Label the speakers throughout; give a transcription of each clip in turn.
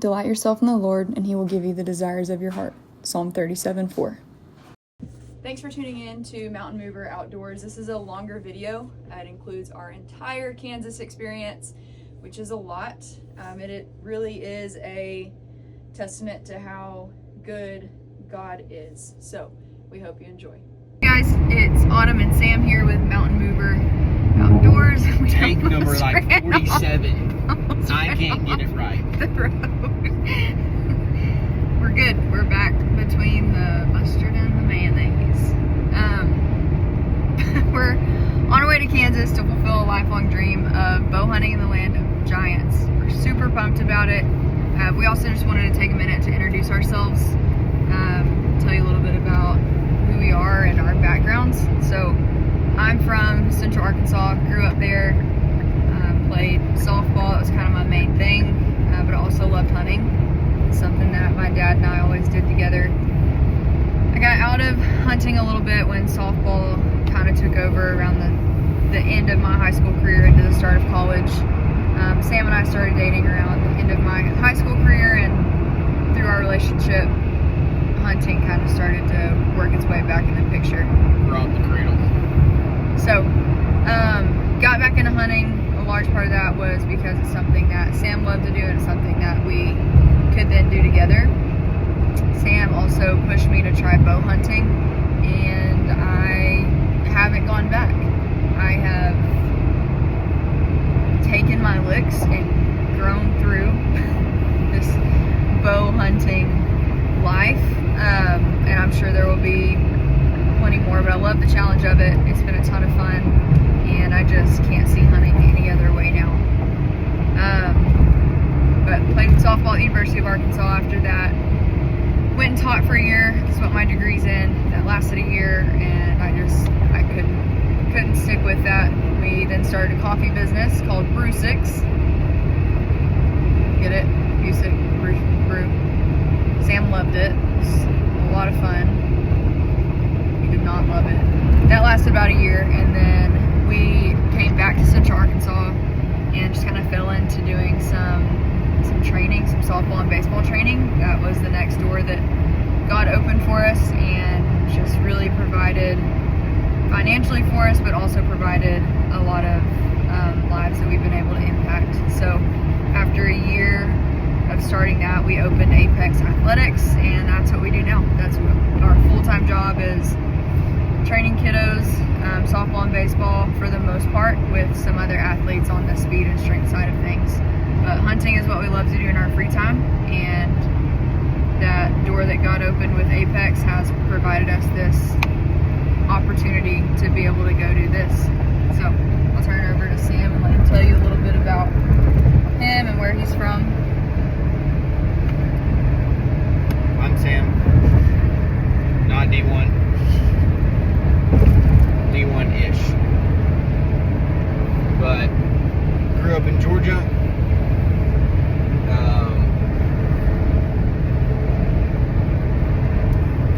Speaker 1: Delight yourself in the Lord, and he will give you the desires of your heart. Psalm 37:4. Thanks for tuning in to Mountain Mover Outdoors. This is a longer video. It includes our entire Kansas experience, which is a lot. It really is a testament to how good God is. So we hope you enjoy. Hey guys, it's Autumn and Sam here with Mountain Mover Outdoors.
Speaker 2: Take number like 47. I can't get it right.
Speaker 1: The road. We're good. We're back between the mustard and the mayonnaise. We're on our way to Kansas to fulfill a lifelong dream of bow hunting in the land of giants. We're super pumped about it. We also just wanted to take a minute to introduce ourselves, tell you a little bit about who we are and our backgrounds. So I'm from Central Arkansas, grew up there, played softball. It was kind of my main thing, but I also loved hunting. It's something that my dad and I always did together. I got out of hunting a little bit when softball kind of took over around the end of my high school career into the start of college. Sam and I started dating around the end of my high school career, and through our relationship, hunting kind of started to work its way back in the picture.
Speaker 2: Rob the cradle.
Speaker 1: So, got back into hunting. A large part of that was because it's something that Sam loved to do, and it's something that we could then do together. Sam also pushed me to try bow hunting, and I haven't gone back. I have taken my licks and grown through this bow hunting life, and I'm sure there will be plenty more, but I love the challenge of it. It's been a ton of fun, and I just can't see hunting any other way now. But played softball at the University of Arkansas after that. Went and taught for a year. That's what my degree's in. That lasted a year, and I couldn't stick with that. We then started a coffee business called Brew Six. Get it? Music, brew. Sam loved it. It was a lot of fun. He did not love it. That lasted about a year, and then we came back to Central Arkansas and just kind of fell into doing some training, some softball and baseball training. That was the next door that God opened for us, and just really provided financially for us, but also provided a lot of lives that we've been able to impact. So after a year of starting that, we opened Apex Athletics, and that's what we do now. That's what our full-time job is, training kiddos, softball and baseball for the most part, with some other athletes on the speed and strength side of things. But hunting is what we love to do in our free time, and that door that God opened with Apex has provided us this opportunity to be able to go do this. So I'll turn it over to Sam and let him tell you a little bit about him and where he's from.
Speaker 2: I'm Sam. Not D1. D1-ish. But grew up in Georgia.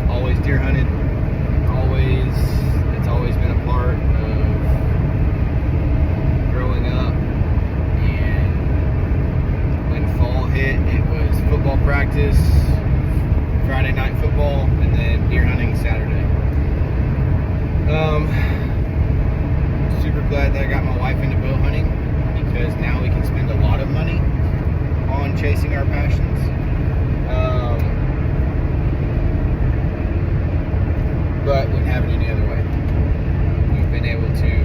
Speaker 2: Always deer hunted. It's always been a part of growing up. And when fall hit, it was football practice, Friday night football, and then deer hunting Saturday. Super glad that I got my wife into bow hunting, because now we can spend a lot of money on chasing our passions. But wouldn't have it any other way. We've been able to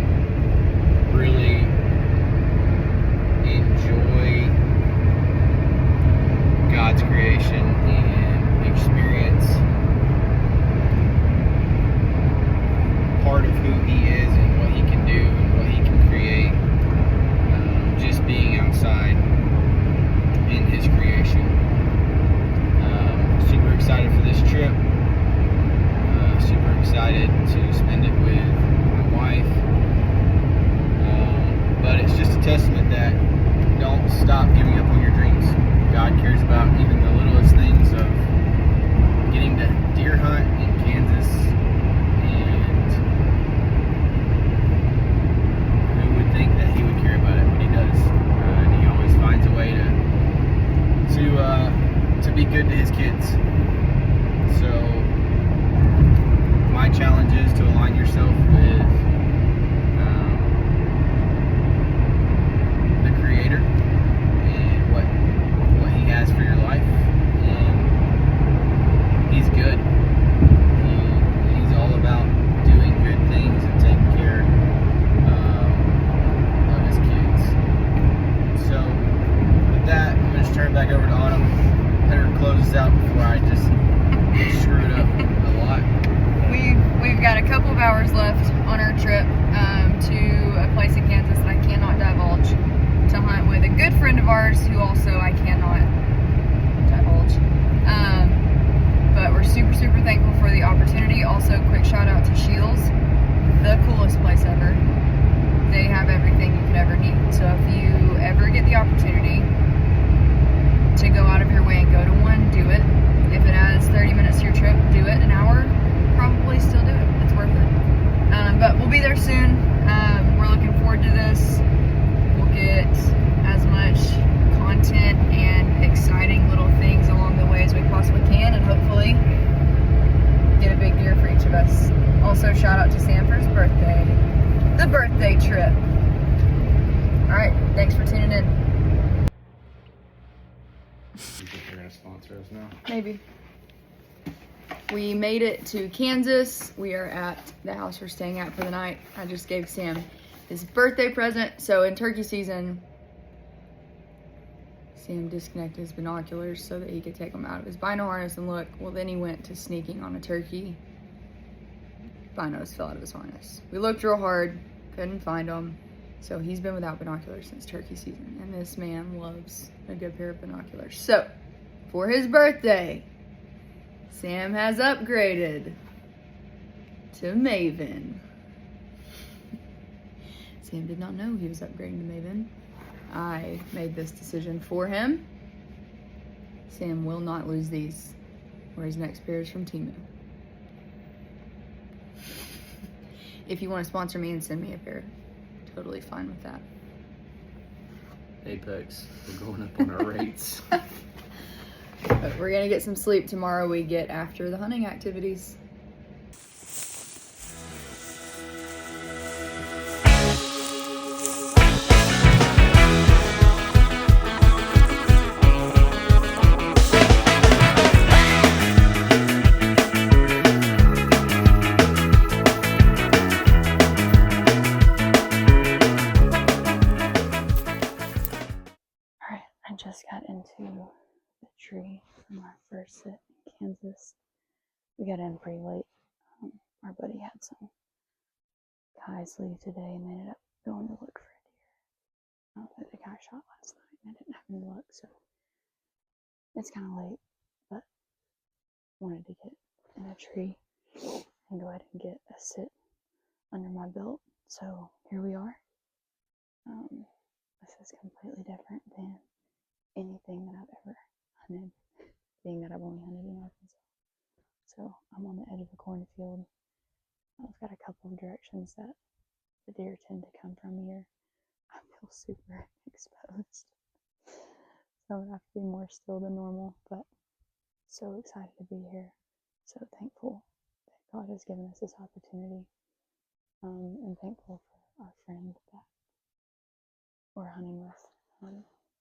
Speaker 2: really enjoy God's creation and experience part of who He is and what He can do and what He can create, just being outside in His creation. Super excited for this trip. Super excited to spend it with my wife. But it's just a testament that don't stop giving up on your dreams. God cares about even the littlest things of getting to deer hunt in Kansas, and who would think that He would care about it, but He does. And He always finds a way to be good to his kids. So my challenge is to align yourself with the Creator and what He has for your life. And He's good. He's all about doing good things and taking care of his kids. So with that, I'm going to turn it back over to Autumn. Let her close this out before I just screw it up a lot.
Speaker 1: We've got a couple of hours left on our trip to a place in Kansas that I cannot divulge, to hunt with a good friend of ours who also I cannot divulge. But we're super, super thankful for the opportunity. Also, quick shout out to Shields, the coolest place ever. They have everything you could ever need. So if you ever get the opportunity to go out of your way and go to one, do it. If it adds 30 minutes to your trip, do it. An hour, probably still do it. It's worth it. But we'll be there soon. We're looking forward to this. We'll get as much content and exciting little things along the way as we possibly can, and hopefully get a big deer for each of us. Also, shout out to Sam for his birthday. The birthday trip. Alright, thanks for tuning in.
Speaker 2: You think they're going to sponsor us now?
Speaker 1: Maybe. We made it to Kansas. We are at the house we're staying at for the night. I just gave Sam his birthday present. So in turkey season, Sam disconnected his binoculars so that he could take them out of his bino harness and look. Well, then he went to sneaking on a turkey. Binos fell out of his harness. We looked real hard, couldn't find them. So he's been without binoculars since turkey season. And this man loves a good pair of binoculars. So for his birthday, Sam has upgraded to Maven. Sam did not know he was upgrading to Maven. I made this decision for him. Sam will not lose these, or his next pair is from Temu. If you want to sponsor me and send me a pair, totally fine with that.
Speaker 2: Apex, we're going up on our rates.
Speaker 1: But we're gonna get some sleep tomorrow. We get after the hunting activities. Alright, I just got into the tree from our first sit in Kansas. We got in pretty late. Our buddy had some guys leave today and they ended up going to look for a deer that the guy shot last night, and I didn't have any luck, so it's kind of late, but wanted to get in a tree and go ahead and get a sit under my belt. So here we are. This is completely different than anything that I've ever hunted, being that I've only hunted in Arkansas. So I'm on the edge of a cornfield. I've got a couple of directions that the deer tend to come from here. I feel super exposed, so I'm gonna have to be more still than normal, but so excited to be here. So thankful that God has given us this opportunity, and thankful for our friend that we're hunting with.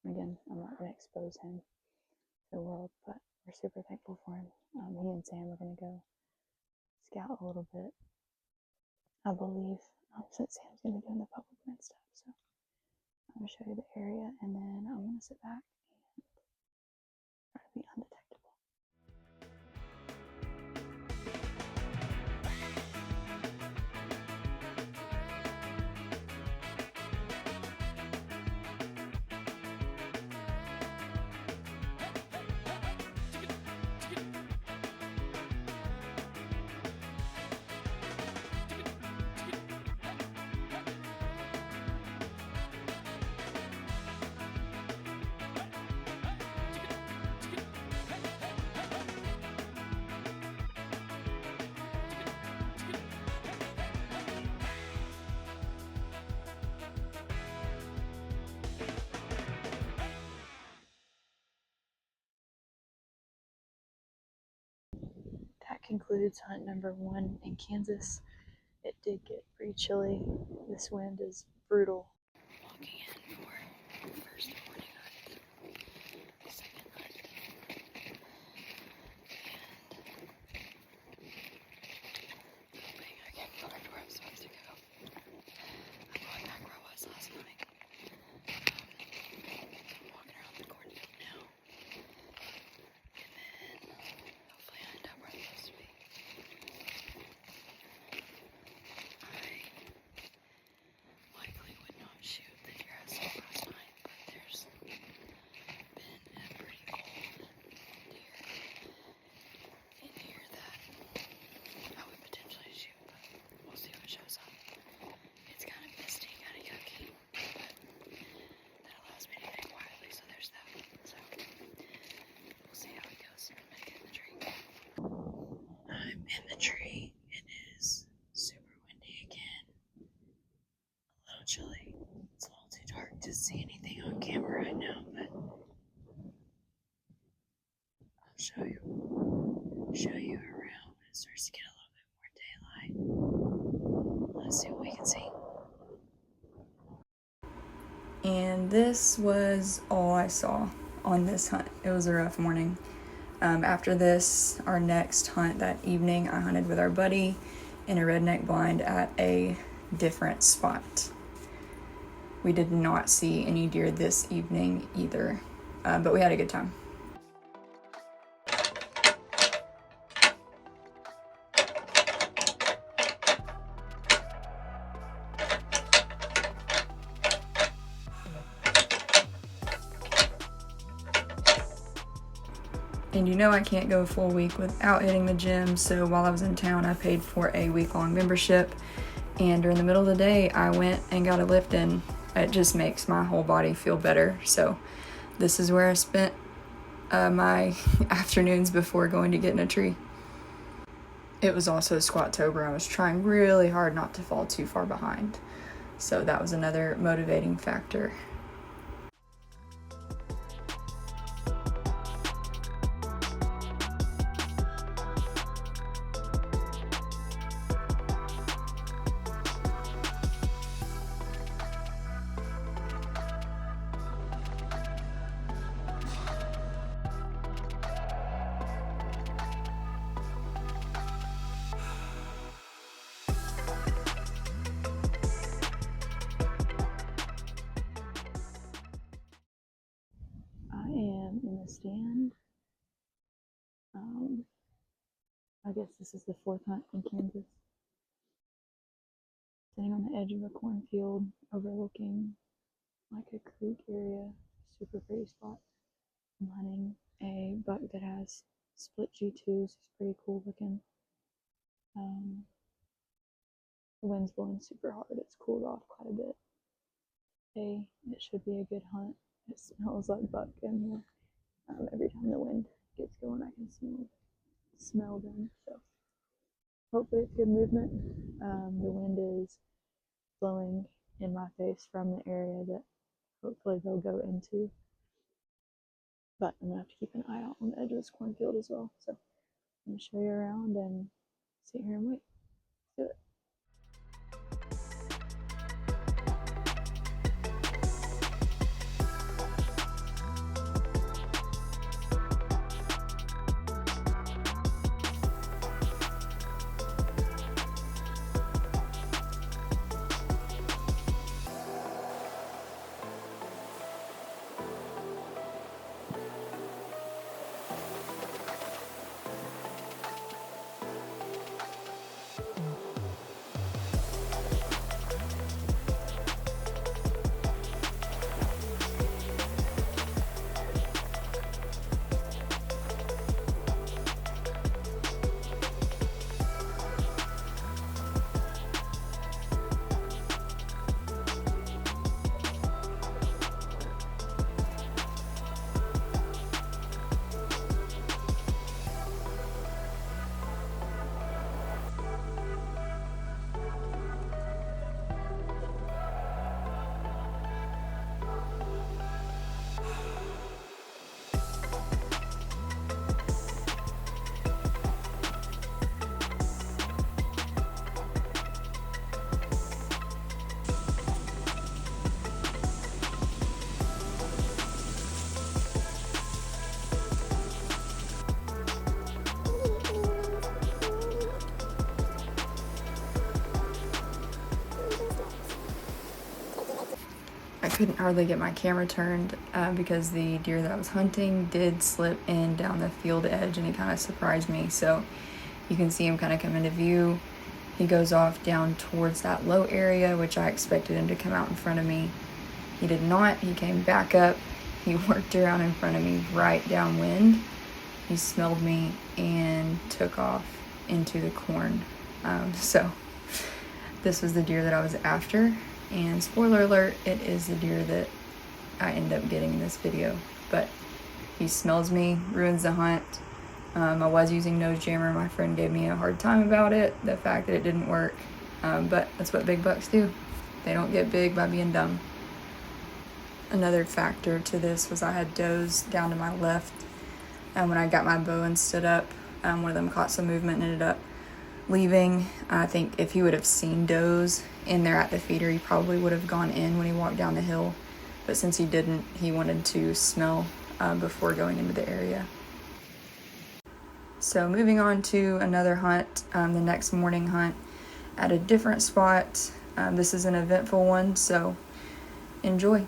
Speaker 1: Again, I'm not going to expose him to the world, but we're super thankful for him. He and Sam are going to go scout a little bit, I believe, since Sam's going to be doing the public land stuff. So I'm going to show you the area, and then I'm going to sit back and try to be undetectable.
Speaker 3: concludes hunt number 1 in Kansas. It did get pretty chilly. This wind is brutal. Walking in for first morning hunt, second hunt, and hoping I can find where I'm supposed to go. I'm going back where I was last night. I'm walking around the cornfield now, and then hopefully I end up where I'm supposed to be. I likely would not shoot the deer I saw last night, but there's been a pretty old deer in here that I would potentially shoot, but we'll see what shows up. It's kind of misty, kind of yucky, but that allows me to think quietly, so there's that. So we'll see how it goes. I'm gonna get in the tree. I'm in the tree. It is super windy again. A little chilly. It's a little too dark to see anything on camera right now, but I'll show you around when it starts to get a little bit more daylight. Let's see what we can see.
Speaker 1: And this was all I saw on this hunt. It was a rough morning. After this, our next hunt that evening, I hunted with our buddy in a redneck blind at a different spot. We did not see any deer this evening either, but we had a good time. And you know I can't go a full week without hitting the gym, so while I was in town, I paid for a week-long membership, and during the middle of the day, I went and got a lift in. It just makes my whole body feel better, so this is where I spent my afternoons before going to get in a tree. It was also Squat-tober. I was trying really hard not to fall too far behind, so that was another motivating factor.
Speaker 3: In the stand. I guess this is the 4th hunt in Kansas. Sitting on the edge of a cornfield overlooking like a creek area. Super pretty spot. I'm hunting a buck that has split G2s. It's pretty cool looking. The wind's blowing super hard. It's cooled off quite a bit. Hey, it should be a good hunt. It smells like buck in here. Every time the wind gets going, I can smell them. So hopefully it's good movement. The wind is blowing in my face from the area that hopefully they'll go into. But I'm gonna have to keep an eye out on the edge of this cornfield as well. So I'm gonna show you around and sit here and wait. Let's do it.
Speaker 1: couldn't hardly get my camera turned because the deer that I was hunting did slip in down the field edge, and it kind of surprised me. So you can see him kind of come into view. He goes off down towards that low area, which I expected him to come out in front of me. He did not. He came back up. He worked around in front of me right downwind. He smelled me and took off into the corn. So this was the deer that I was after. And spoiler alert, it is the deer that I end up getting in this video. But he smells me, ruins the hunt. I was using nose jammer. My friend gave me a hard time about it, the fact that it didn't work. But that's what big bucks do. They don't get big by being dumb. Another factor to this was I had does down to my left. And when I got my bow and stood up, one of them caught some movement and ended up leaving. I think if he would have seen does in there at the feeder, he probably would have gone in when he walked down the hill. But since he didn't, he wanted to smell before going into the area. So moving on to another hunt, the next morning hunt at a different spot. This is an eventful one, so enjoy.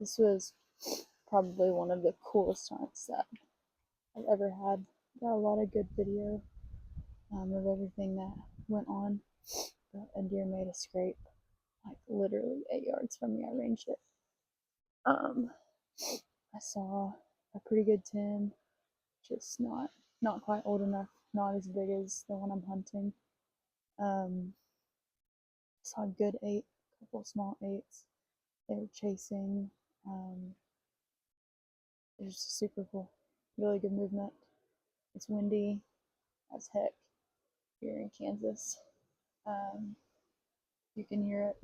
Speaker 1: This was probably one of the coolest hunts that I've ever had. Got a lot of good video of everything that went on. But a deer made a scrape, like literally 8 yards from me. I ranged it. I saw a pretty good 10, just not quite old enough, not as big as the one I'm hunting. Saw a good 8, a couple small 8s. They were chasing. It was just super cool. Really good movement. It's windy as heck here in Kansas. You can hear it.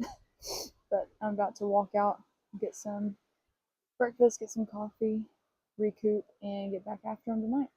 Speaker 1: But I'm about to walk out get some breakfast, get some coffee, recoup, and get back after them tonight.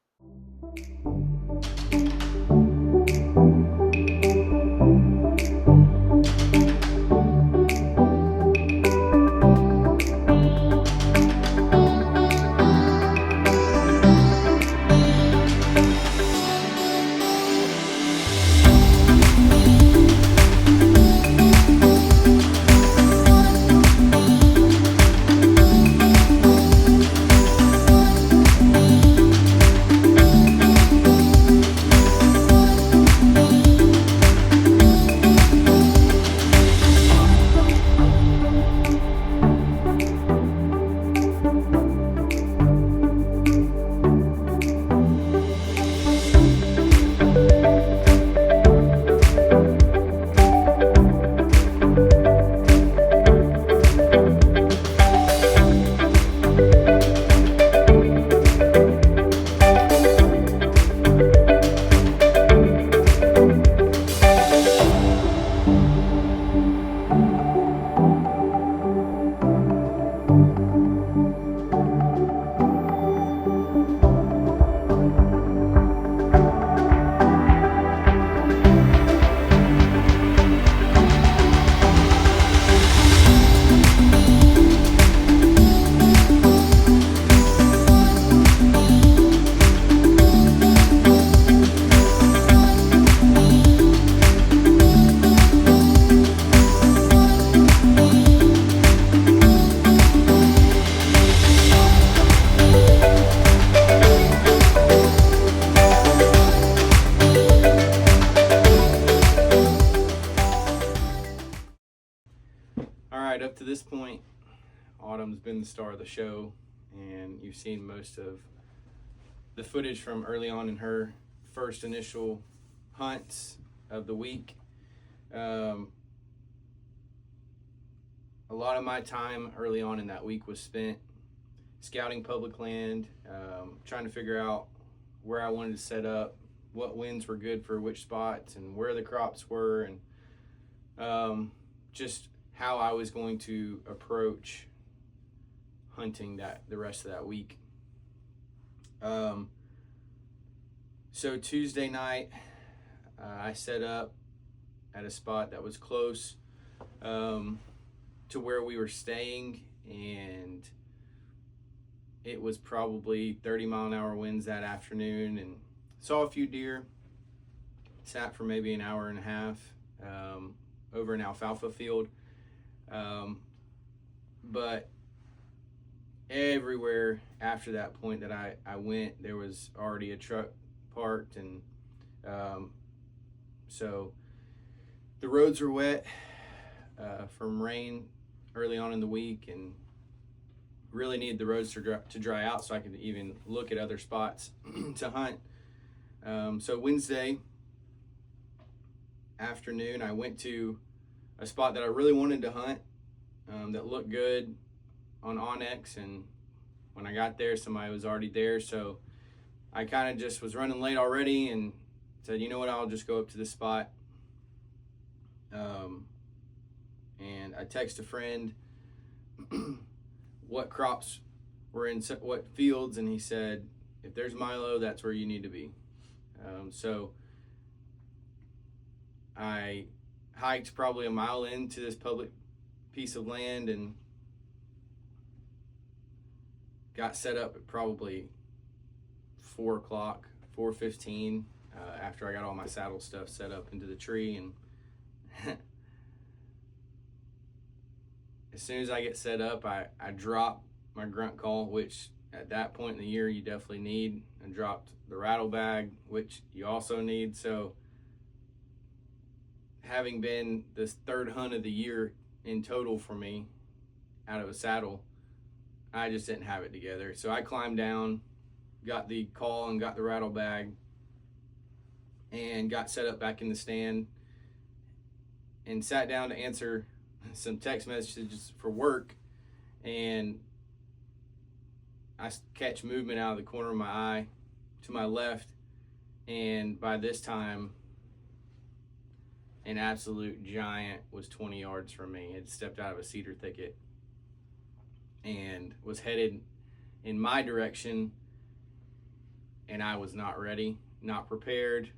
Speaker 2: Alright, up to this point, Autumn's been the star of the show, and you've seen most of the footage from early on in her first initial hunts of the week. A lot of my time early on in that week was spent scouting public land, trying to figure out where I wanted to set up, what winds were good for which spots, and where the crops were, and just how I was going to approach hunting the rest of that week. So Tuesday night, I set up at a spot that was close to where we were staying, and it was probably 30-mile-an-hour winds that afternoon, and saw a few deer. Sat for maybe an hour and a half over an alfalfa field. But everywhere after that point that I went, there was already a truck parked, and so the roads were wet from rain early on in the week, and really needed the roads to dry out so I could even look at other spots to hunt. So Wednesday afternoon, I went to a spot that I really wanted to hunt, that looked good on Onyx, and when I got there, somebody was already there, so I kind of just was running late already and said, you know what, I'll just go up to this spot. And I texted a friend what crops were in what fields, and he said, if there's Milo, that's where you need to be. So I hiked probably a mile into this public piece of land and got set up at probably 4 o'clock, 4:15, after I got all my saddle stuff set up into the tree. And as soon as I get set up, I drop my grunt call, which at that point in the year you definitely need, and dropped the rattle bag, which you also need. So having been this third hunt of the year in total for me out of a saddle, I just didn't have it together. So I climbed down, got the call and got the rattle bag, and got set up back in the stand and sat down to answer some text messages for work. And I catch movement out of the corner of my eye to my left, and by this time an absolute giant was 20 yards from me. It stepped out of a cedar thicket, and was headed in my direction, and I was not ready, not prepared,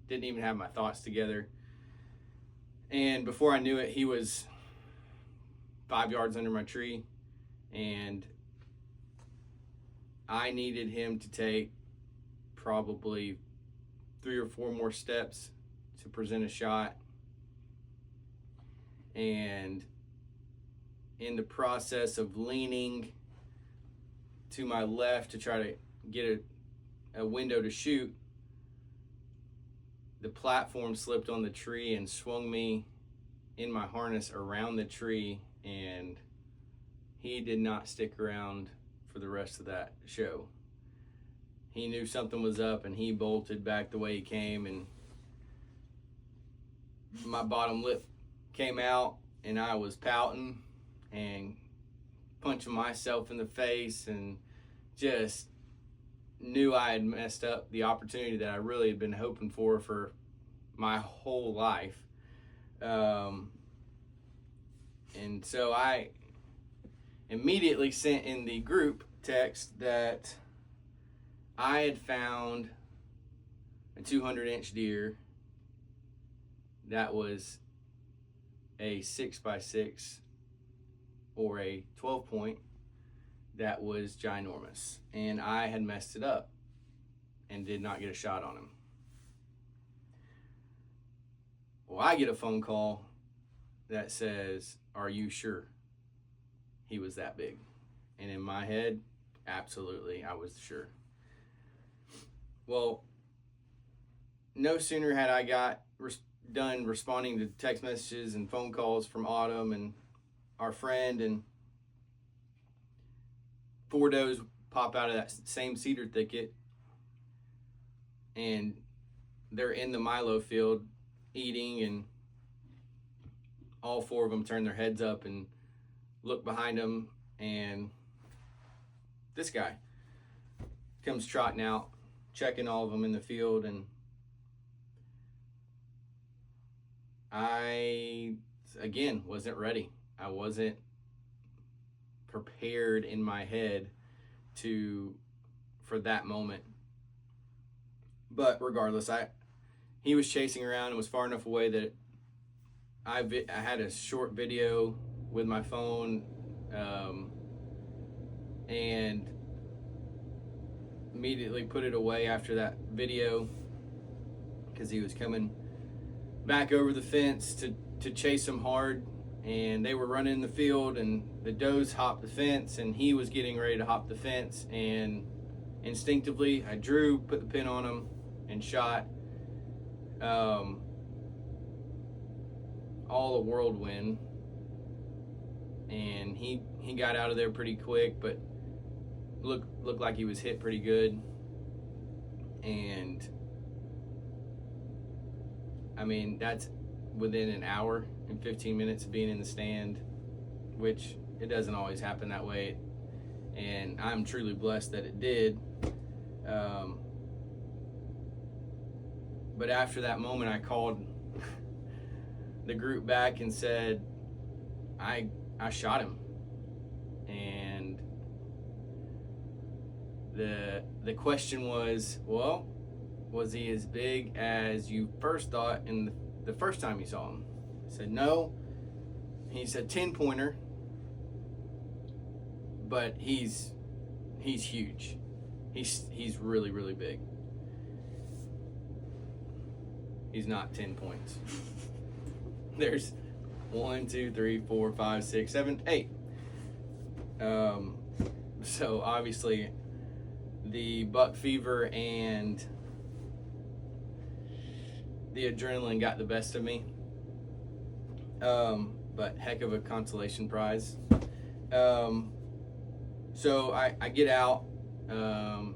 Speaker 2: didn't even have my thoughts together. And before I knew it, he was 5 yards under my tree, and I needed him to take probably 3 or 4 more steps to present a shot. And in the process of leaning to my left to try to get a window to shoot, the platform slipped on the tree and swung me in my harness around the tree, and he did not stick around for the rest of that show. He knew something was up, and he bolted back the way he came, and my bottom lip came out, and I was pouting and punching myself in the face, and just knew I had messed up the opportunity that I really had been hoping for my whole life. And so I immediately sent in the group text that I had found a 200-inch deer that was a 6x6 or a 12-point that was ginormous, and I had messed it up and did not get a shot on him. Well, I get a phone call that says, "Are you sure he was that big?" And in my head, absolutely, I was sure. Well, no sooner had I got done responding to text messages and phone calls from Autumn and our friend, and 4 does pop out of that same cedar thicket, and they're in the milo field eating, and all 4 of them turn their heads up and look behind them, and this guy comes trotting out, checking all of them in the field, and I, again, wasn't ready. I wasn't prepared in my head for that moment. But regardless, he was chasing around and was far enough away that I had a short video with my phone, and immediately put it away after that video because he was coming back over the fence to chase him hard, and they were running the field, and the does hopped the fence, and he was getting ready to hop the fence, and instinctively I drew, put the pin on him, and shot. All a whirlwind, and he got out of there pretty quick, but looked like he was hit pretty good. And I mean, that's within an hour and 15 minutes of being in the stand, which it doesn't always happen that way, and I'm truly blessed that it did. But after that moment, I called the group back and said, I shot him. And the question was, well, was he as big as you first thought in the first time you saw him? I said, no. He's a 10-pointer, but he's huge. He's really, really big. He's not 10 points. There's 1, 2, 3, 4, 5, 6, 7, 8. So obviously the buck fever and the adrenaline got the best of me. But heck of a consolation prize. So I get out and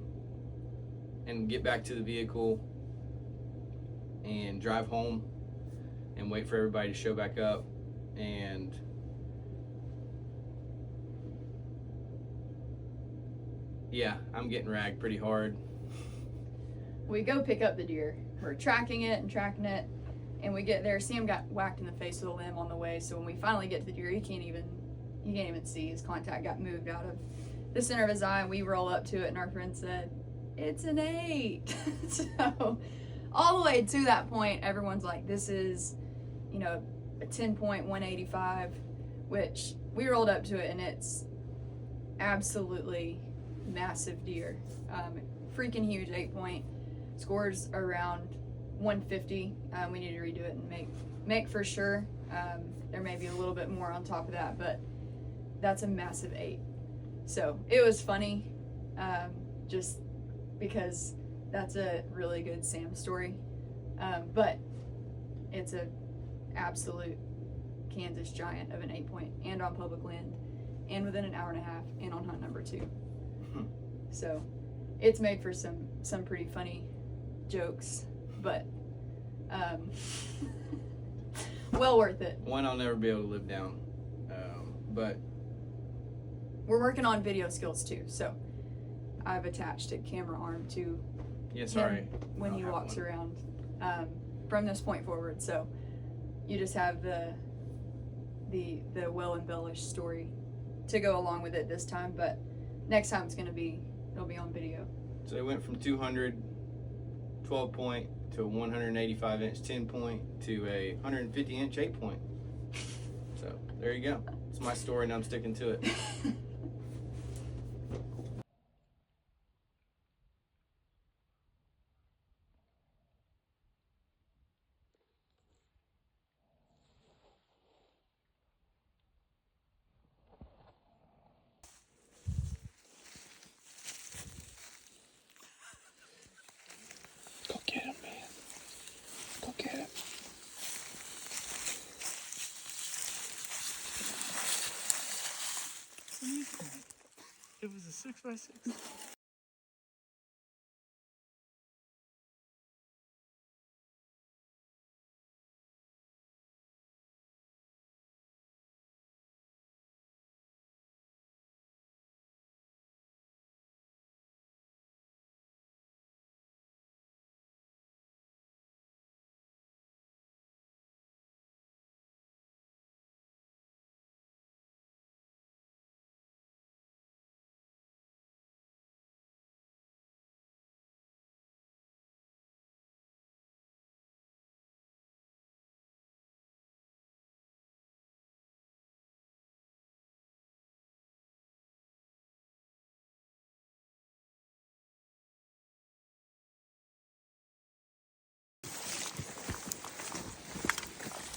Speaker 2: get back to the vehicle and drive home and wait for everybody to show back up. And yeah, I'm getting ragged pretty hard.
Speaker 1: We go pick up the deer. We're tracking it, and we get there. Sam got whacked in the face with a limb on the way, so when we finally get to the deer, he can't even you can't even see. His contact got moved out of the center of his eye, and we roll up to it, and our friend said, "It's an 8." So all the way to that point, everyone's like, this is, you know, a 10.185, which we rolled up to it, and it's absolutely massive deer. Freaking huge 8-point. Scores around 150. We need to redo it and make for sure. There may be a little bit more on top of that, but that's a massive 8. So it was funny, just because that's a really good Sam story. But it's a absolute Kansas giant of an 8-point, and on public land, and within an hour and a half, and on hunt number 2. So it's made for some pretty funny jokes, but well worth it.
Speaker 2: One I'll never be able to live down, but
Speaker 1: we're working on video skills too, so I've attached a camera arm to him when he walks around from this point forward, so you just have the well embellished story to go along with it this time, but next time it'll be on video.
Speaker 2: So it went from 200 12-point to a 185-inch 10-point to a 150-inch 8-point. So there you go. It's my story, and I'm sticking to it.
Speaker 4: Go get him, man. Go get him. It was a 6x6.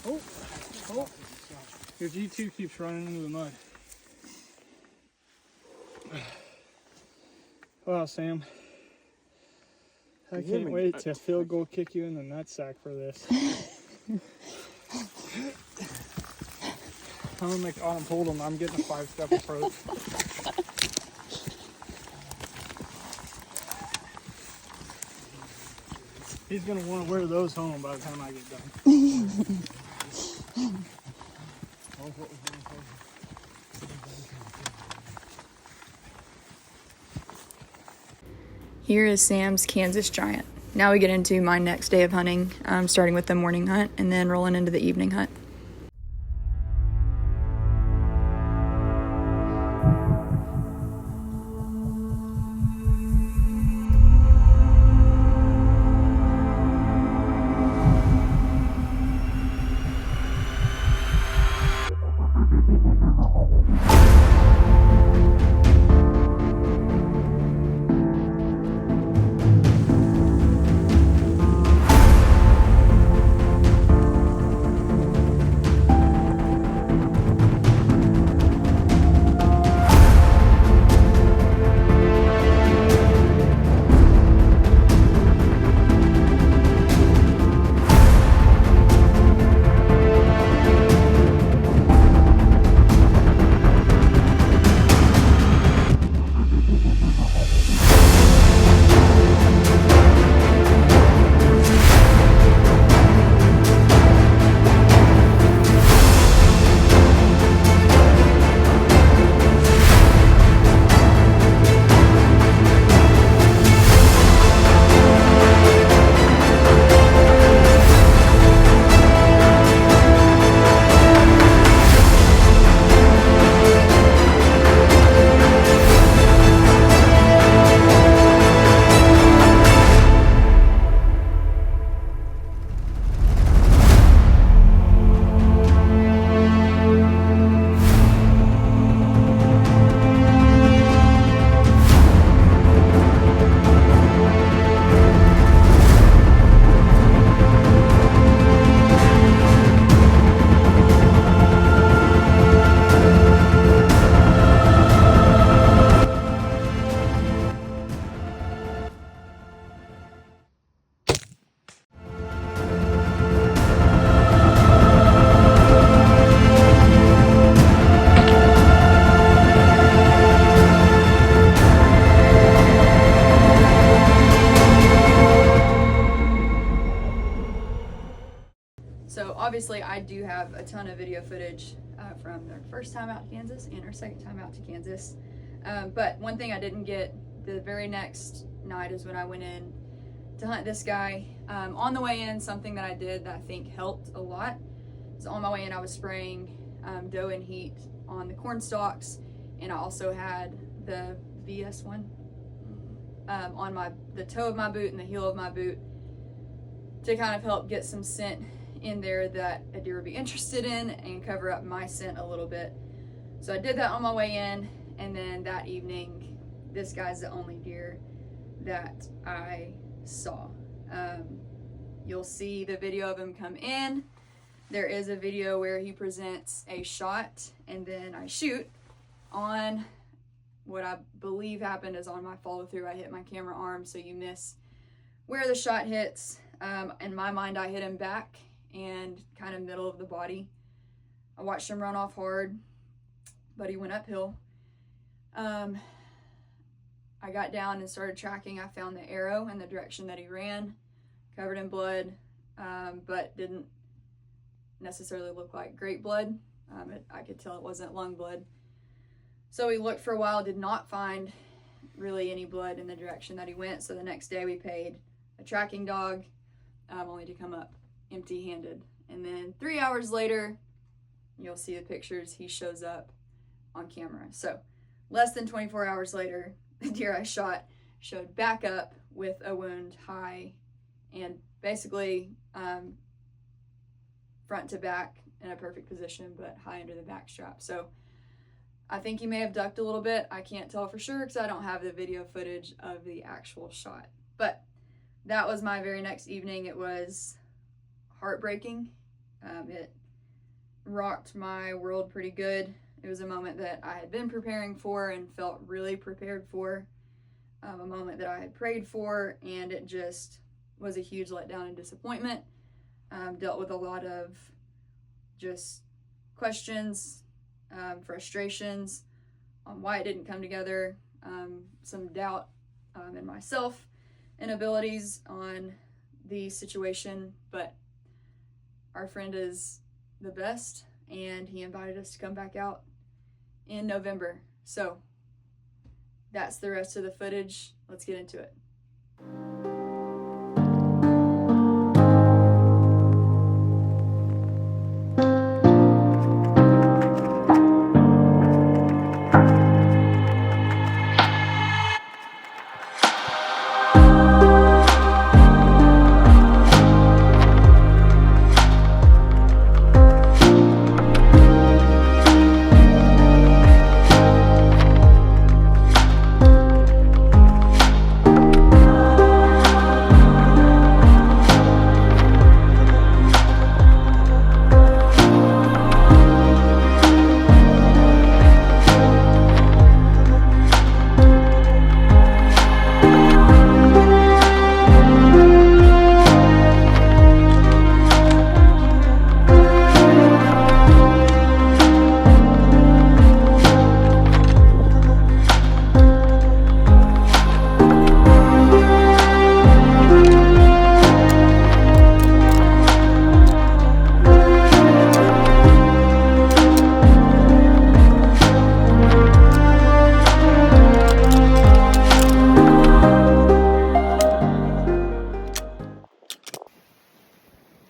Speaker 4: Oh, your G2 keeps running into the mud. Wow, Sam. I can't wait to field goal kick you in the nutsack for this. I'm gonna make Autumn hold him. I'm getting a 5-step approach. He's gonna want to wear those home by the time I get done.
Speaker 1: Here is Sam's Kansas giant. Now we get into my next day of hunting, starting with the morning hunt and then rolling into the evening hunt. obviously I do have a ton of video footage from their first time out to Kansas and our second time out to Kansas. But one thing I didn't get the very next night is when I went in to hunt this guy. On the way in, something that I did that I think helped a lot is on my way in I was spraying doe and heat on the corn stalks, and I also had the VS1 on the toe of my boot and the heel of my boot to kind of help get some scent in there that a deer would be interested in and cover up my scent a little bit. So I did that on my way in, and then that evening, this guy's the only deer that I saw. You'll see the video of him come in. There is a video where he presents a shot and then I shoot. On what I believe happened is on my follow through, I hit my camera arm, so you miss where the shot hits. In my mind, I hit him back and kind of middle of the body. I watched him run off hard, but he went uphill. I got down and started tracking. I found the arrow in the direction that he ran, covered in blood, but didn't necessarily look like great blood. I could tell it wasn't lung blood. So we looked for a while, did not find really any blood in the direction that he went. So the next day we paid a tracking dog, only to come up empty-handed. And then 3 hours later, you'll see the pictures, he shows up on camera. So less than 24 hours later, the deer I shot showed back up with a wound high and basically front to back in a perfect position, but high under the back strap. So I think he may have ducked a little bit. I can't tell for sure because I don't have the video footage of the actual shot. But that was my very next evening. It was heartbreaking. It rocked my world pretty good. It was a moment that I had been preparing for and felt really prepared for. A moment that I had prayed for, and it just was a huge letdown and disappointment. Dealt with a lot of just questions, frustrations on why it didn't come together, some doubt in myself and abilities on the situation, but our friend is the best, and he invited us to come back out in November. So that's the rest of the footage. Let's get into it.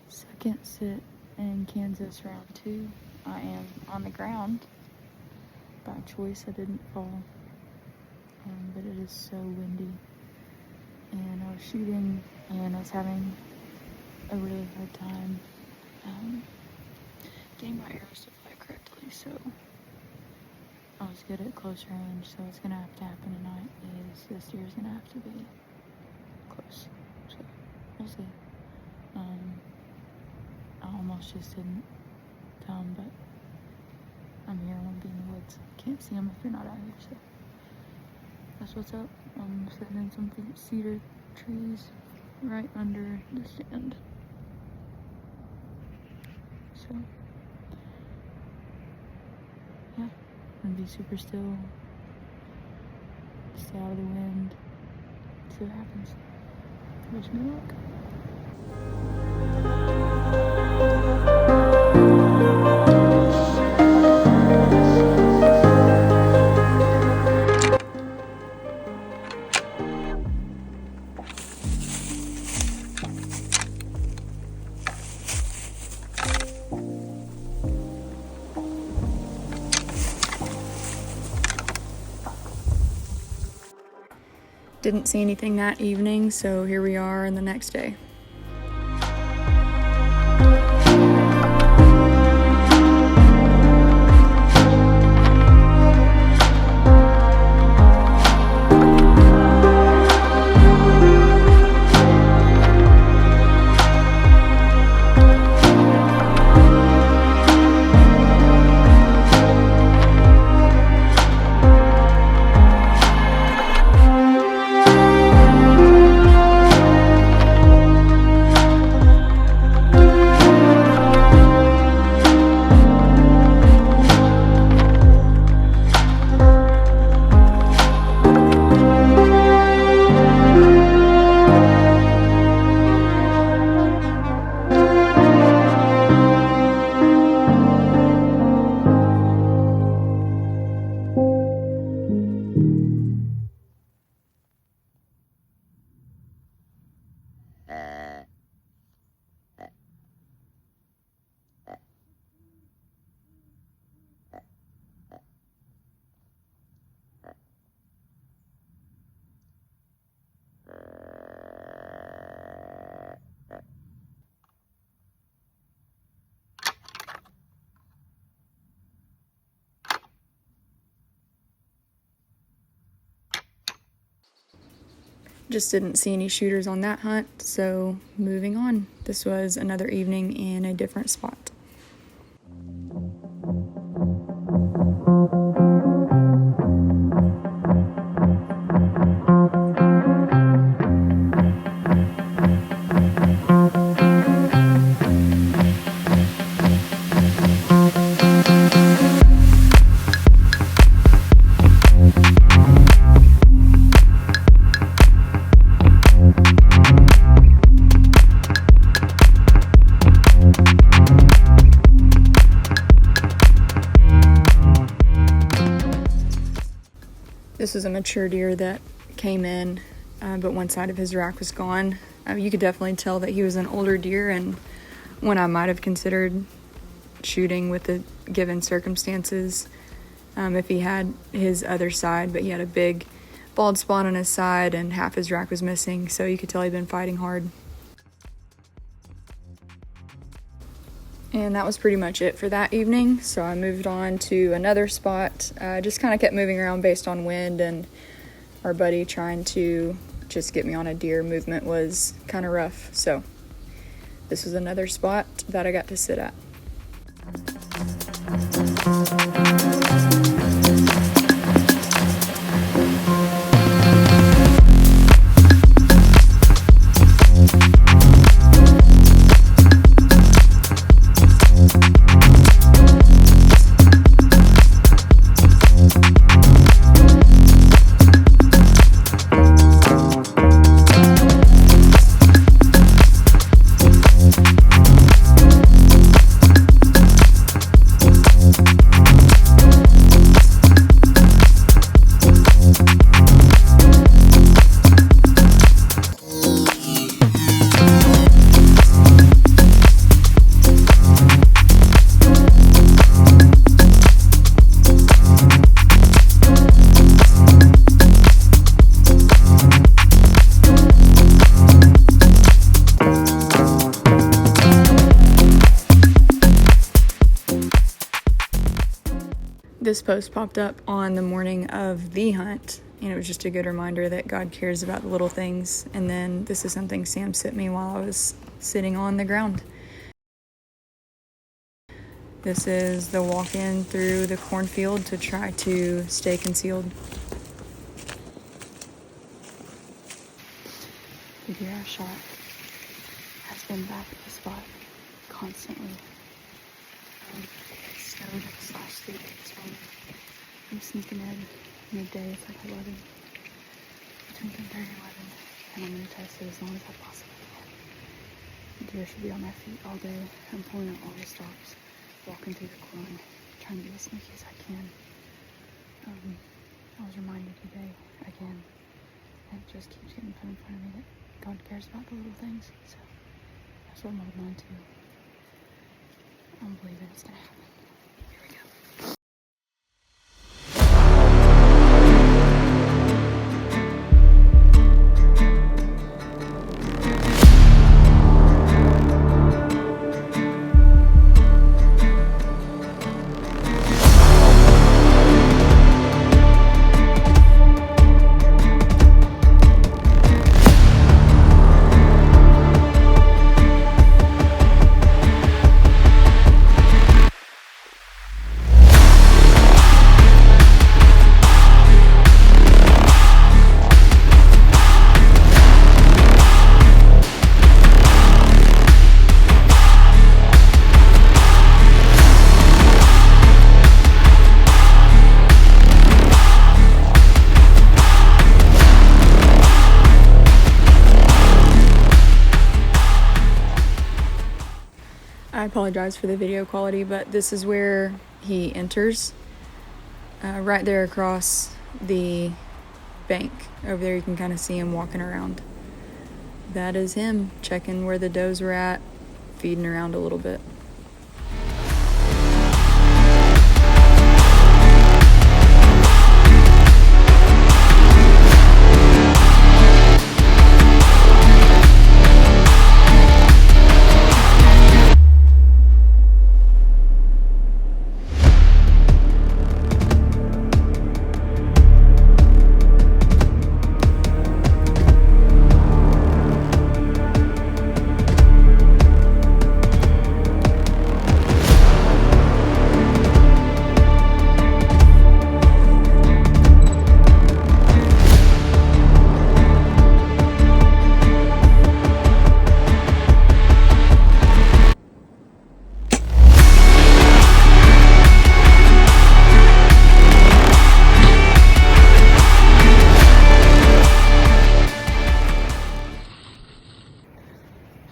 Speaker 1: Second sit in Kansas round 2. I am on the ground. By choice, I didn't fall. But it is so windy. And I was shooting, and I was having a really hard time getting my arrows to fly correctly. So I was good at close range. So what's gonna have to happen tonight is this deer's gonna have to be close. So we'll see. I almost just didn't tell him, but I'm here. I'm gonna be in the woods. Can't see him if you're not out here, so that's what's up. I'm sitting in some cedar trees right under the stand. So, yeah, I'm gonna be super still, stay out of the wind, see what happens. Wish me luck. didn't see anything that evening, so here we are in the next day. Just didn't see any shooters on that hunt, so moving on. This was another evening in a different spot. This was a mature deer that came in, but one side of his rack was gone. You could definitely tell that he was an older deer, and one I might have considered shooting with the given circumstances if he had his other side, but he had a big bald spot on his side and half his rack was missing, so you could tell he'd been fighting hard. And that was pretty much it for that evening, so I moved on to another spot. Just kind of kept moving around based on wind, and our buddy trying to just get me on a deer movement was kind of rough, so this was another spot that I got to sit at. This post popped up on the morning of the hunt, and it was just a good reminder that God cares about the little things. And then this is something Sam sent me while I was sitting on the ground. This is the walk-in through the cornfield to try to stay concealed. The deer I shot has been back at the spot constantly. It's snowed / sleet, so I'm sneaking in midday. It's like 11, between 10:30 and 11, and I'm going to test it as long as I possibly can. The deer should be on their feet all day. I'm pulling out all the stops, walking through the corn, trying to be as sneaky as I can. I was reminded today, again, and it just keeps getting put in front of me that God cares about the little things, so that's what I'm holding on to. I'm believing it's going to happen. Here we go. I apologize for the video quality, but this is where he enters. Right there across the bank. Over there you can kind of see him walking around. That is him checking where the does were at, feeding around a little bit.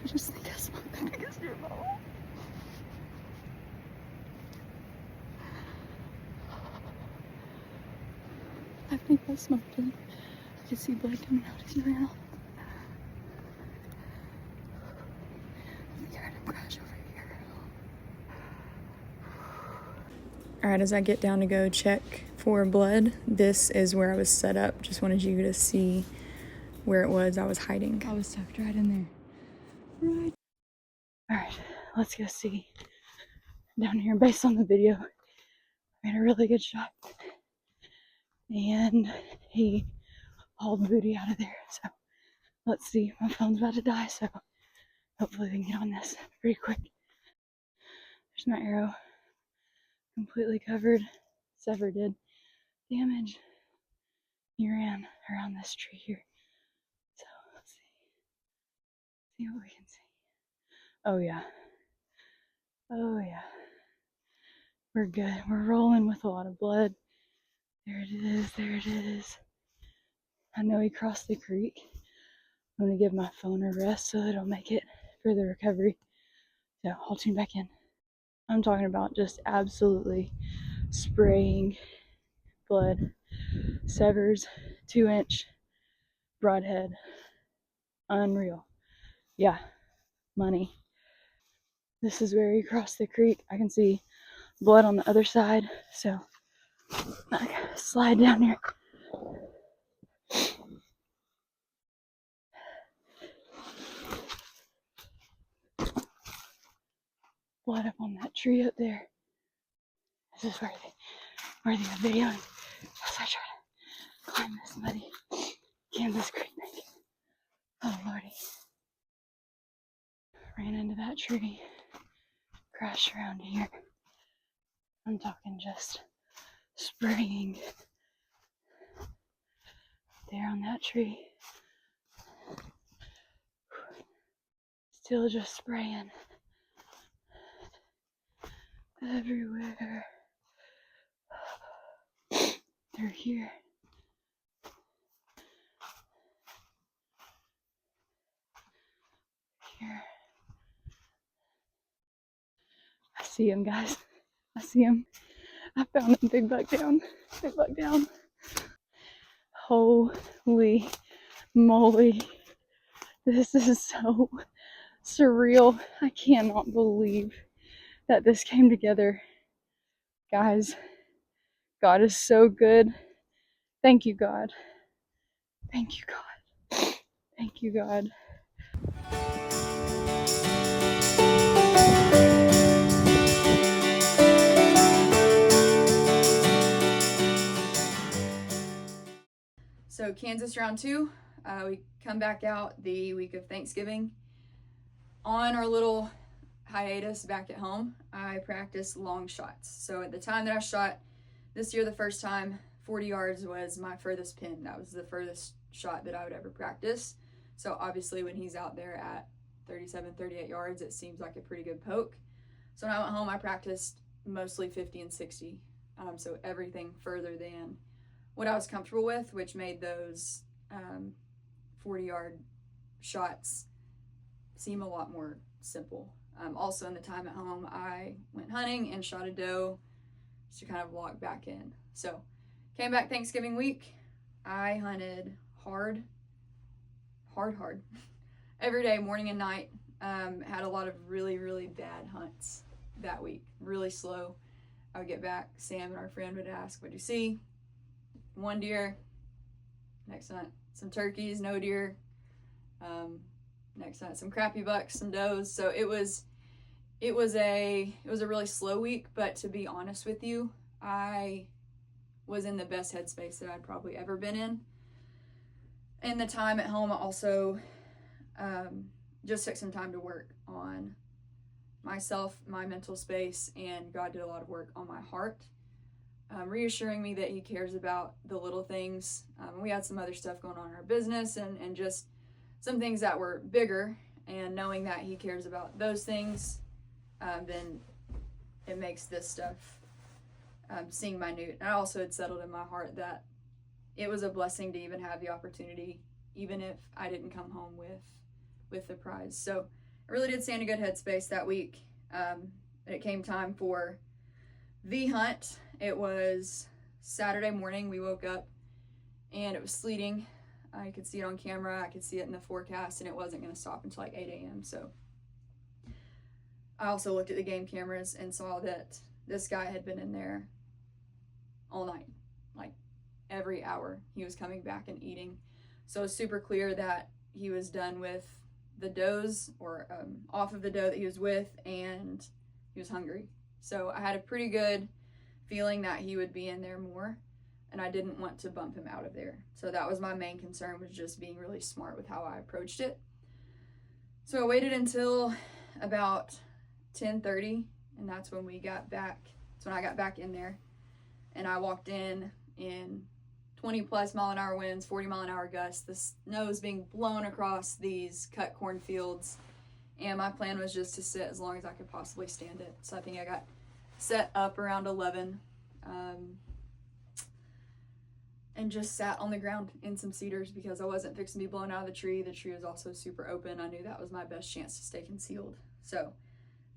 Speaker 1: I just think I smoked the biggest beer bottle. I think I smoked it. I could see blood coming out his mouth. I think I heard him crash over here. Alright, as I get down to go check for blood, this is where I was set up. Just wanted you to see where it was I was hiding. I was tucked right in there. Right. Alright, let's go see down here. Based on the video, I made a really good shot. And he hauled booty out of there. So let's see. My phone's about to die, so hopefully we can get on this pretty quick. There's my arrow. Completely covered. Sever did damage. He ran around this tree here. So let's see what we can see. Oh yeah. Oh yeah. We're good. We're rolling with a lot of blood. There it is. There it is. I know he crossed the creek. I'm gonna give my phone a rest so that it'll make it for the recovery. So I'll tune back in. I'm talking about just absolutely spraying blood. Severs, 2-inch broadhead. Unreal. Yeah, money. This is where he crossed the creek. I can see blood on the other side, so I gotta slide down here. Blood up on that tree up there. This is worthy of videoing as I try to climb this muddy Kansas Creek bank. Oh lordy. Ran into that tree. Crashed around here. I'm talking just spraying there on that tree. Still just spraying everywhere. They're here. Here. I see him, guys. I see him. I found him. Big buck down. Big buck down. Holy moly. This is so surreal. I cannot believe that this came together. Guys, God is so good. Thank you, God. Thank you, God. Thank you, God. So Kansas round 2, we come back out the week of Thanksgiving. On our little hiatus back at home, I practiced long shots. So at the time that I shot this year, the first time, 40 yards was my furthest pin. That was the furthest shot that I would ever practice. So obviously when he's out there at 37, 38 yards, it seems like a pretty good poke. So when I went home, I practiced mostly 50 and 60. So everything further than what I was comfortable with, which made those 40-yard shots seem a lot more simple. Also in the time at home, I went hunting and shot a doe just to kind of walk back in. So came back Thanksgiving week. I hunted hard every day, morning and night. Had a lot of really bad hunts that week, really slow. I would get back, Sam and our friend would ask, what'd you see? 1 deer. Next hunt, some turkeys, no deer. Next hunt, some crappy bucks, some does. So it was a really slow week, but to be honest with you, I was in the best headspace that I'd probably ever been in. And the time at home, I also just took some time to work on myself, my mental space, and God did a lot of work on my heart, reassuring me that he cares about the little things. We had some other stuff going on in our business and just some things that were bigger, and knowing that he cares about those things, then it makes this stuff seem minute. And I also had settled in my heart that it was a blessing to even have the opportunity, even if I didn't come home with the prize. So I really did stay in a good headspace that week. It came time for the hunt. It was Saturday morning. We woke up and it was sleeting. I could see it on camera. I could see it in the forecast, and it wasn't going to stop until like 8 a.m. So I also looked at the game cameras and saw that this guy had been in there all night, like every hour. He was coming back and eating. So it was super clear that he was done with the does, or off of the doe that he was with, and he was hungry. So I had a pretty good feeling that he would be in there more, and I didn't want to bump him out of there. So that was my main concern, was just being really smart with how I approached it. So I waited until about 10:30, and that's when we got back. That's when I got back in there, and I walked in 20+ mile-an-hour winds, 40-mile-an-hour gusts. The snow was being blown across these cut cornfields, and my plan was just to sit as long as I could possibly stand it. So I think I got set up around 11, and just sat on the ground in some cedars because I wasn't fixing to be blown out of the tree. The tree was also super open. I knew that was my best chance to stay concealed. So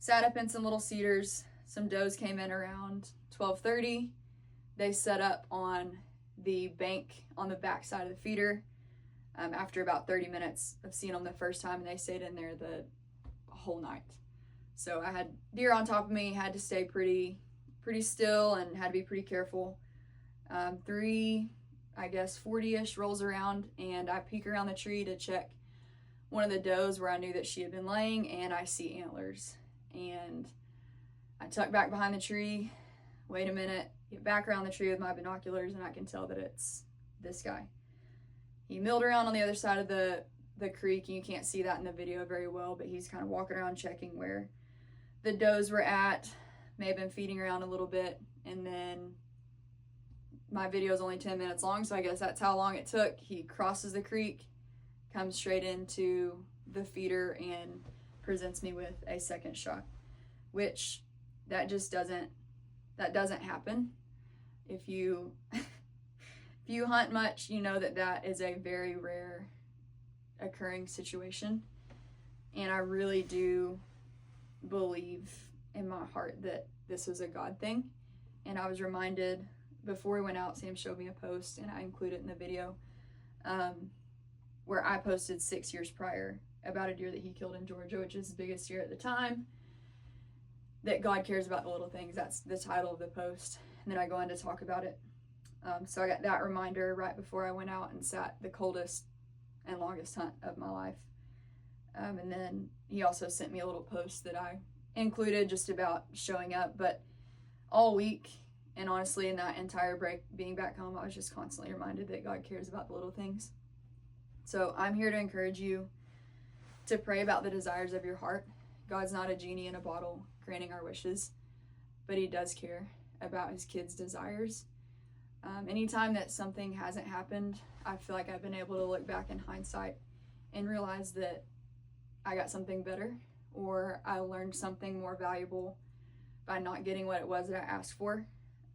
Speaker 1: sat up in some little cedars. Some does came in around 12:30. They set up on the bank on the back side of the feeder after about 30 minutes of seeing them the first time, and they stayed in there the whole night. So I had deer on top of me, had to stay pretty still, and had to be pretty careful. 40-ish rolls around, and I peek around the tree to check one of the does where I knew that she had been laying, and I see antlers. And I tuck back behind the tree, wait a minute, get back around the tree with my binoculars, and I can tell that it's this guy. He milled around on the other side of the creek, and you can't see that in the video very well, but he's kind of walking around checking where the does were at, may have been feeding around a little bit, and then my video is only 10 minutes long, so I guess that's how long it took. He crosses the creek, comes straight into the feeder, and presents me with a second shot, which that doesn't happen. If you hunt much, you know that is a very rare occurring situation. And I really do believe in my heart that this was a God thing. And I was reminded before we went out, Sam showed me a post, and I included it in the video, where I posted 6 years prior about a deer that he killed in Georgia, which is the biggest deer at the time, that God cares about the little things. That's the title of the post. And then I go on to talk about it. So I got that reminder right before I went out and sat the coldest and longest hunt of my life. And then he also sent me a little post that I included just about showing up. But all week, and honestly in that entire break being back home, I was just constantly reminded that God cares about the little things. So I'm here to encourage you to pray about the desires of your heart. God's not a genie in a bottle granting our wishes, but he does care about his kids' desires. Anytime that something hasn't happened, I feel like I've been able to look back in hindsight and realize that I got something better, or I learned something more valuable by not getting what it was that I asked for.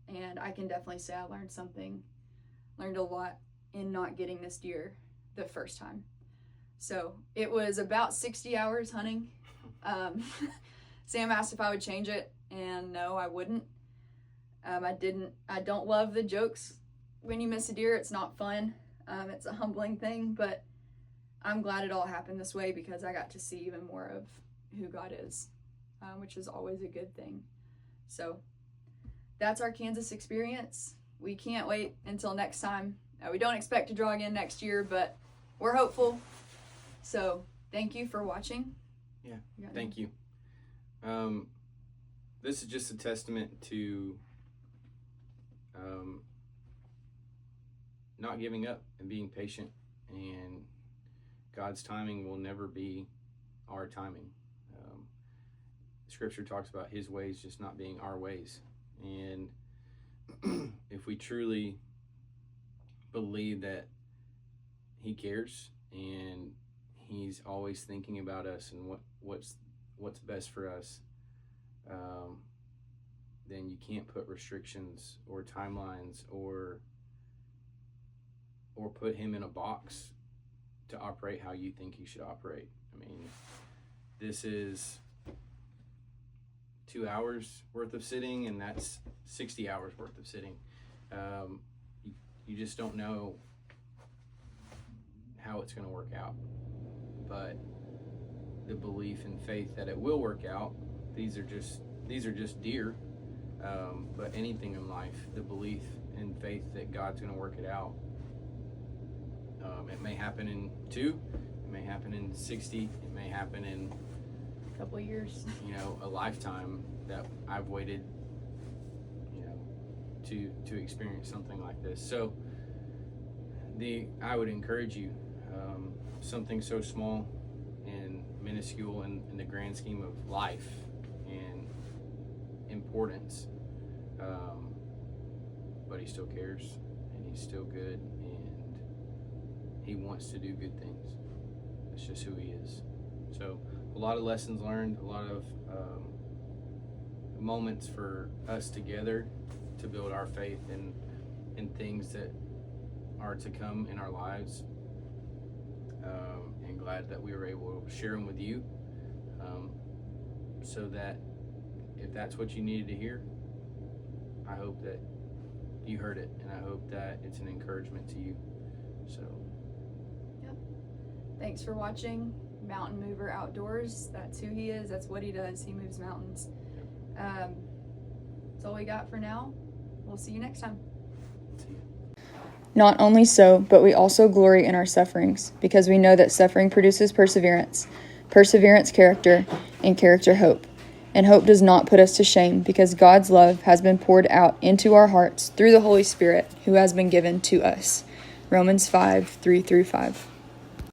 Speaker 1: And I can definitely say I learned a lot in not getting this deer the first time. So it was about 60 hours hunting. Sam asked if I would change it, and no, I wouldn't. I don't love the jokes when you miss a deer. It's not fun. It's a humbling thing, but I'm glad it all happened this way because I got to see even more of who God is, which is always a good thing. So that's our Kansas experience. We can't wait until next time. We don't expect to draw again next year, but we're hopeful. So thank you for watching.
Speaker 2: Yeah, thank you. This is just a testament to not giving up and being patient, and God's timing will never be our timing. Scripture talks about his ways just not being our ways, and if we truly believe that he cares and he's always thinking about us and what's best for us, then you can't put restrictions or timelines or put him in a box to operate how you think he should operate. I mean, this is 2 hours worth of sitting, and that's 60 hours worth of sitting. You just don't know how it's going to work out, but the belief and faith that it will work out. These are just deer, but anything in life, the belief and faith that God's going to work it out. It may happen in 2, it may happen in 60, it may happen in
Speaker 1: A couple of years.
Speaker 2: A lifetime that I've waited, to experience something like this. So I would encourage you, something so small and minuscule in the grand scheme of life and importance, but he still cares, and he's still good, and he wants to do good things. That's just who he is. So a lot of lessons learned, a lot of moments for us together to build our faith in things that are to come in our lives, and glad that we were able to share them with you, so that if that's what you needed to hear, I hope that you heard it, and I hope that it's an encouragement to you. So
Speaker 1: Thanks for watching Mountain Mover Outdoors. That's who he is. That's what he does. He moves mountains. That's all we got for now. We'll see you next time.
Speaker 2: see you.
Speaker 1: Not only so, but we also glory in our sufferings, because we know that suffering produces perseverance, perseverance character, and character hope. And hope does not put us to shame, because God's love has been poured out into our hearts through the Holy Spirit who has been given to us. Romans 5:3-5.